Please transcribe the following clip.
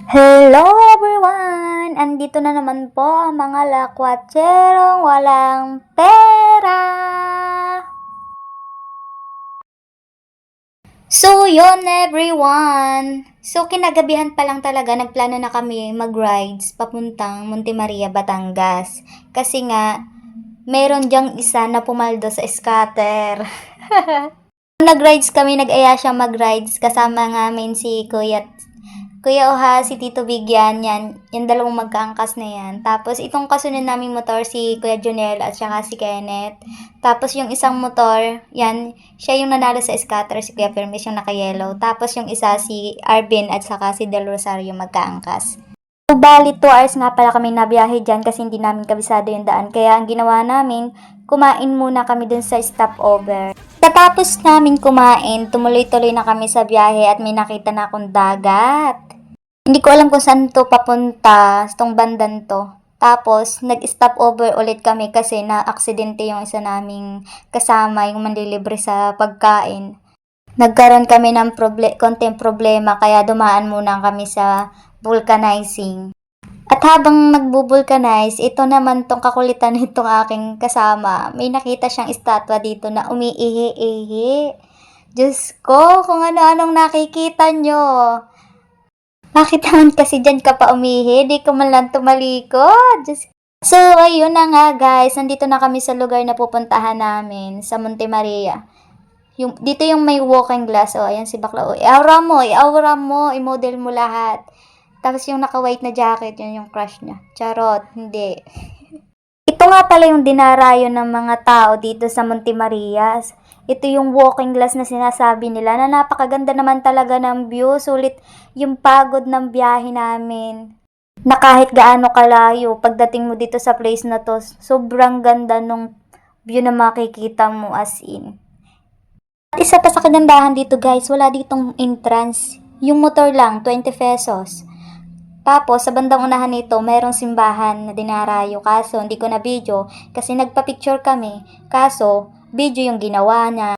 Hello everyone! Andito na naman po ang mga lakwatserong walang pera! So, yun everyone! So, kinagabihan pa lang talaga, nagplano na kami mag-rides papuntang Monte Maria, Batangas. Kasi nga, meron diyang isa na pumaldo sa scatter. Nag-rides kami, nag-aya siyang mag-rides kasama namin si Kuya Oha, si Tito Bigyan, yan. Yung dalawang magkaangkas na yan. Tapos, itong kasunod naming motor, si Kuya Junel at saka si Kenneth. Tapos, yung isang motor, yan, siya yung nanalo sa scatter, si Kuya Permis yung naka-yellow. Tapos, yung isa, si Arvin at saka si Del Rosario magkaangkas. So, bali 2 hours nga pala kami nabiyahe dyan kasi hindi namin kabisado yung daan. Kaya, ang ginawa namin, kumain muna kami dun sa stopover. Katapos namin kumain, tumuloy-tuloy na kami sa biyahe at may nakita na akong dagat. Hindi ko alam kung saan to papunta, tong bandan to. Tapos, nag-stop over ulit kami kasi na-aksidente yung isa naming kasama, yung manlilibre sa pagkain. Nagkaroon kami ng konting problema kaya dumaan muna kami sa vulcanizing. At habang nagbo-vulcanize, ito naman tong kakulitan nitong aking kasama. May nakita siyang estatwa dito na umiihi-ihi. Diyos ko, kung ano-anong nakikita nyo. Bakit naman kasi dyan ka pa umihi? Di ka man lang tumalikod. Diyos. So, ayun na nga guys. Nandito na kami sa lugar na pupuntahan namin. Sa Monte Maria. Dito yung may walking glass. O, ayan si Bakla. O, i-aura mo. I-model mo lahat. Tapos yung naka-white na jacket, yun yung crush niya. Charot. Hindi. Ito nga pala yung dinarayo ng mga tao dito sa Monte Maria. Ito yung walking glass na sinasabi nila na napakaganda naman talaga ng view. Sulit yung pagod ng biyahe namin. Na kahit gaano kalayo, pagdating mo dito sa place na to, sobrang ganda nung view na makikita mo as in. At isa pa sa kagandahan dito guys, wala ditong entrance. Yung motor lang, 20 pesos. Tapos, sa bandang unahan nito, mayroong simbahan na dinarayo. Kaso, hindi ko na video kasi nagpa-picture kami. Kaso, video yung ginawa niya.